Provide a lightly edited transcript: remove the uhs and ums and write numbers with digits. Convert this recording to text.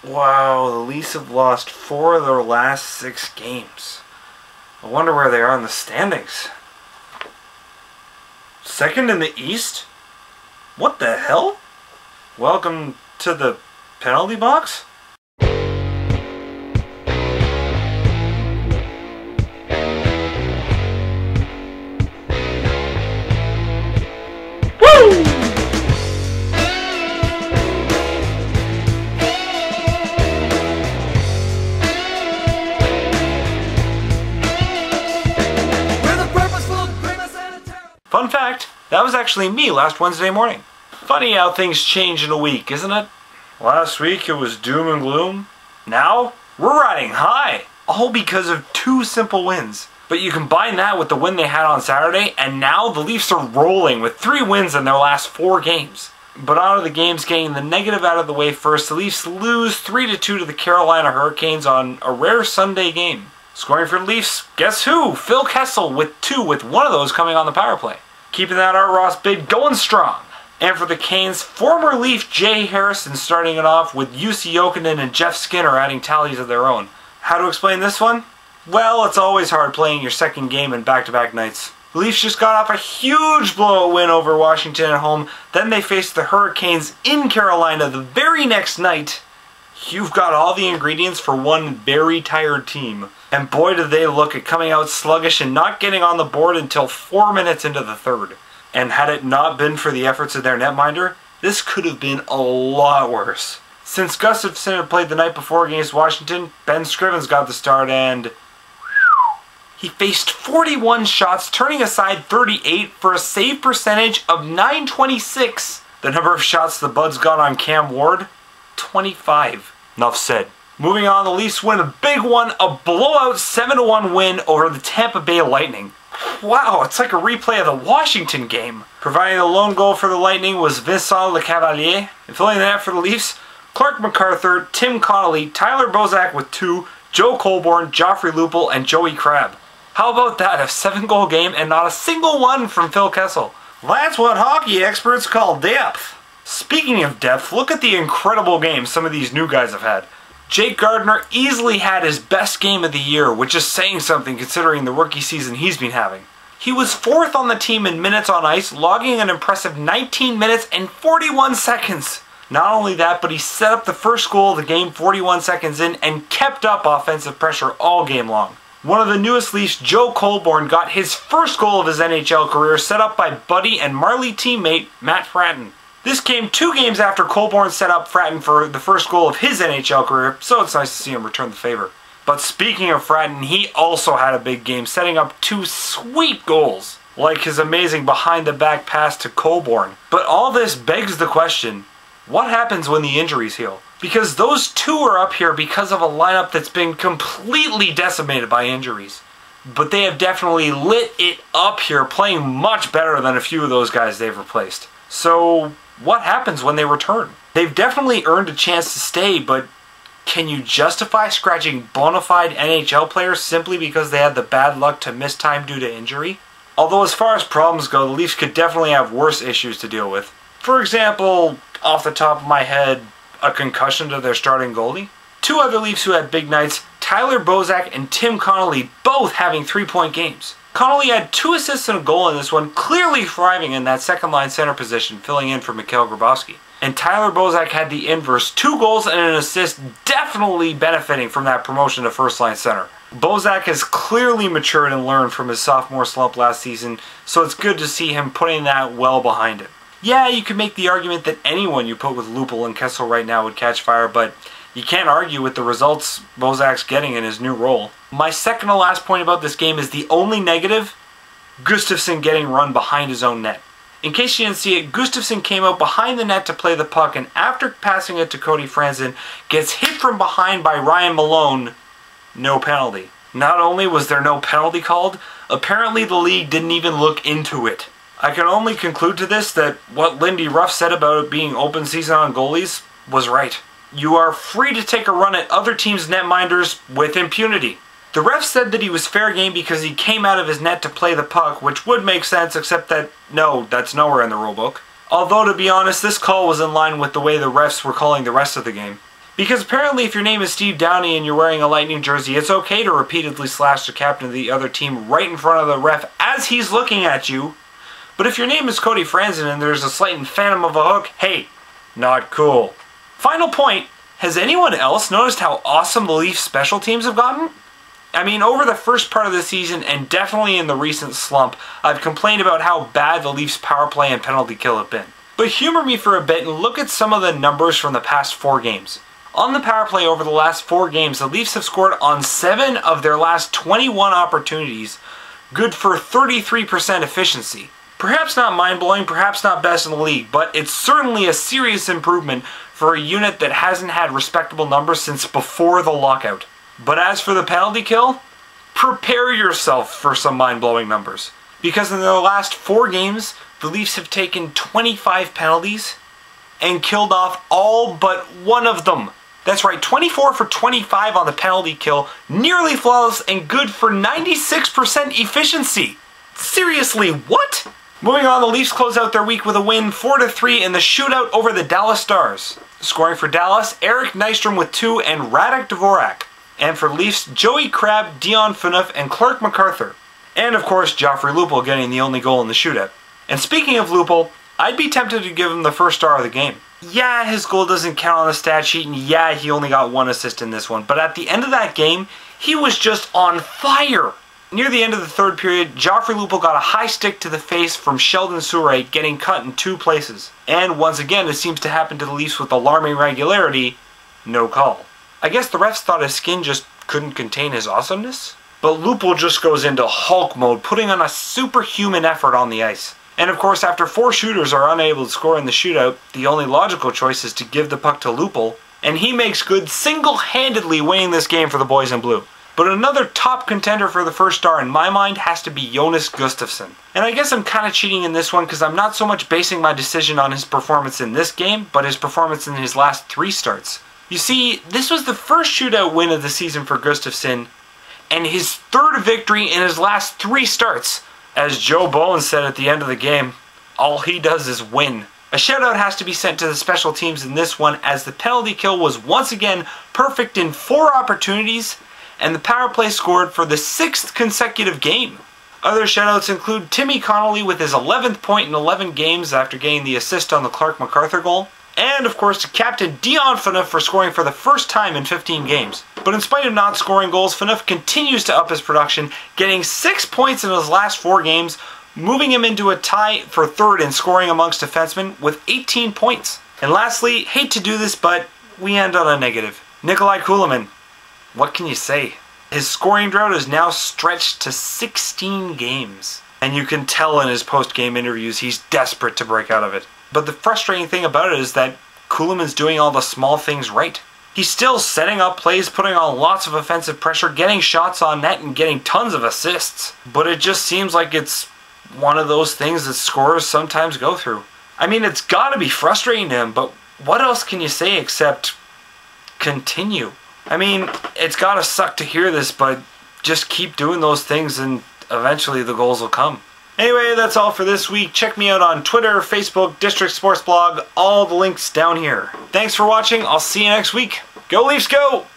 Wow, the Leafs have lost 4 of their last 6 games. I wonder where they are in the standings. Second in the East? What the hell? Welcome to the penalty box? Woo! Fun fact, that was actually me last Wednesday morning. Funny how things change in a week, isn't it? Last week it was doom and gloom. Now, we're riding high. All because of 2 simple wins. But you combine that with the win they had on Saturday, and now the Leafs are rolling with 3 wins in their last 4 games. But out of the games, getting the negative out of the way first, the Leafs lose 3-2 to the Carolina Hurricanes on a rare Sunday game. Scoring for the Leafs, guess who? Phil Kessel with 2, with one of those coming on the power play. Keeping that Art Ross bid going strong. And for the Canes, former Leaf Jay Harrison starting it off with UC Jokinen and Jeff Skinner adding tallies of their own. How to explain this one? Well, it's always hard playing your second game in back-to-back nights. The Leafs just got off a huge blowout win over Washington at home. Then they faced the Hurricanes in Carolina the very next night. You've got all the ingredients for one very tired team. And boy did they look at coming out sluggish and not getting on the board until 4 minutes into the third. And had it not been for the efforts of their netminder, this could have been a lot worse. Since Gustafsson had played the night before against Washington, Ben Scrivens got the start and he faced 41 shots, turning aside 38 for a save percentage of .926. The number of shots the Buds got on Cam Ward, 25. Enough said. Moving on, the Leafs win a big one, a blowout 7-1 win over the Tampa Bay Lightning. Wow, it's like a replay of the Washington game. Providing the lone goal for the Lightning was Vincent Lecavalier. And filling the net for the Leafs, Clark MacArthur, Tim Connolly, Tyler Bozak with 2, Joe Colborne, Joffrey Lupul, and Joey Crabb. How about that, a 7-goal game and not a single one from Phil Kessel? That's what hockey experts call depth. Speaking of depth, look at the incredible games some of these new guys have had. Jake Gardiner easily had his best game of the year, which is saying something considering the rookie season he's been having. He was 4th on the team in minutes on ice, logging an impressive 19 minutes and 41 seconds. Not only that, but he set up the first goal of the game 41 seconds in and kept up offensive pressure all game long. One of the newest Leafs, Joe Colborne, got his first goal of his NHL career set up by buddy and Marley teammate Matt Fratton. This came 2 games after Colborne set up Fratton for the first goal of his NHL career, so it's nice to see him return the favor. But speaking of Fratton, he also had a big game, setting up 2 sweet goals, like his amazing behind-the-back pass to Colborne. But all this begs the question, what happens when the injuries heal? Because those 2 are up here because of a lineup that's been completely decimated by injuries. But they have definitely lit it up here, playing much better than a few of those guys they've replaced. So what happens when they return? They've definitely earned a chance to stay, but can you justify scratching bona fide NHL players simply because they had the bad luck to miss time due to injury? Although as far as problems go, the Leafs could definitely have worse issues to deal with. For example, off the top of my head, a concussion to their starting goalie. 2 other Leafs who had big nights, Tyler Bozak and Tim Connolly, both having 3-point games. Connolly had 2 assists and a goal in this one, clearly thriving in that second-line center position, filling in for Mikhail Grabowski. And Tyler Bozak had the inverse, 2 goals and an assist, definitely benefiting from that promotion to first-line center. Bozak has clearly matured and learned from his sophomore slump last season, so it's good to see him putting that well behind him. Yeah, you could make the argument that anyone you put with Lupul and Kessel right now would catch fire, but you can't argue with the results Bozak's getting in his new role. My second to last point about this game is the only negative, Gustafsson getting run behind his own net. In case you didn't see it, Gustafsson came out behind the net to play the puck, and after passing it to Cody Franzen, gets hit from behind by Ryan Malone. No penalty. Not only was there no penalty called, apparently the league didn't even look into it. I can only conclude to this that what Lindy Ruff said about it being open season on goalies was right. You are free to take a run at other teams' netminders with impunity. The ref said that he was fair game because he came out of his net to play the puck, which would make sense, except that, no, that's nowhere in the rulebook. Although, to be honest, this call was in line with the way the refs were calling the rest of the game. Because apparently if your name is Steve Downey and you're wearing a Lightning jersey, it's okay to repeatedly slash the captain of the other team right in front of the ref as he's looking at you. But if your name is Cody Franzen and there's a slight phantom of a hook, hey, not cool. Final point, has anyone else noticed how awesome the Leafs special teams have gotten? I mean, over the first part of the season, and definitely in the recent slump, I've complained about how bad the Leafs power play and penalty kill have been. But humor me for a bit and look at some of the numbers from the past 4 games. On the power play over the last 4 games, the Leafs have scored on 7 of their last 21 opportunities, good for 33% efficiency. Perhaps not mind-blowing, perhaps not best in the league, but it's certainly a serious improvement for a unit that hasn't had respectable numbers since before the lockout. But as for the penalty kill, prepare yourself for some mind-blowing numbers. Because in their last 4 games, the Leafs have taken 25 penalties and killed off all but 1 of them. That's right, 24 for 25 on the penalty kill, nearly flawless and good for 96% efficiency. Seriously, what? Moving on, the Leafs close out their week with a win 4-3 in the shootout over the Dallas Stars. Scoring for Dallas, Eric Nystrom with 2 and Radek Dvorak. And for Leafs, Joey Crabb, Dion Phaneuf, and Clark MacArthur. And of course, Joffrey Lupul getting the only goal in the shootout. And speaking of Lupul, I'd be tempted to give him the first star of the game. Yeah, his goal doesn't count on the stat sheet, and yeah, he only got 1 assist in this one. But at the end of that game, he was just on fire. Near the end of the 3rd period, Joffrey Lupul got a high stick to the face from Sheldon Souray, getting cut in 2 places. And once again, it seems to happen to the Leafs with alarming regularity, no call. I guess the refs thought his skin just couldn't contain his awesomeness? But Lupul just goes into Hulk mode, putting on a superhuman effort on the ice. And of course, after 4 shooters are unable to score in the shootout, the only logical choice is to give the puck to Lupul, and he makes good single-handedly winning this game for the boys in blue. But another top contender for the first star in my mind has to be Jonas Gustafsson. And I guess I'm kind of cheating in this one because I'm not so much basing my decision on his performance in this game, but his performance in his last 3 starts. You see, this was the first shootout win of the season for Gustafsson, and his 3rd victory in his last 3 starts. As Joe Bowen said at the end of the game, all he does is win. A shout out has to be sent to the special teams in this one, as the penalty kill was once again perfect in 4 opportunities, and the power play scored for the 6th consecutive game. Other shoutouts include Timmy Connolly with his 11th point in 11 games after getting the assist on the Clark MacArthur goal, and of course to captain Dion Phaneuf for scoring for the first time in 15 games. But in spite of not scoring goals, Phaneuf continues to up his production, getting 6 points in his last 4 games, moving him into a tie for 3rd in scoring amongst defensemen with 18 points. And lastly, hate to do this, but we end on a negative. Nikolai Kulemin. What can you say? His scoring drought is now stretched to 16 games. And you can tell in his post-game interviews he's desperate to break out of it. But the frustrating thing about it is that Kulemin's doing all the small things right. He's still setting up plays, putting on lots of offensive pressure, getting shots on net, and getting tons of assists. But it just seems like it's one of those things that scorers sometimes go through. I mean, it's gotta be frustrating to him, but what else can you say except continue? I mean, it's gotta suck to hear this, but just keep doing those things and eventually the goals will come. Anyway, that's all for this week. Check me out on Twitter, Facebook, District Sports Blog, all the links down here. Thanks for watching. I'll see you next week. Go Leafs, go!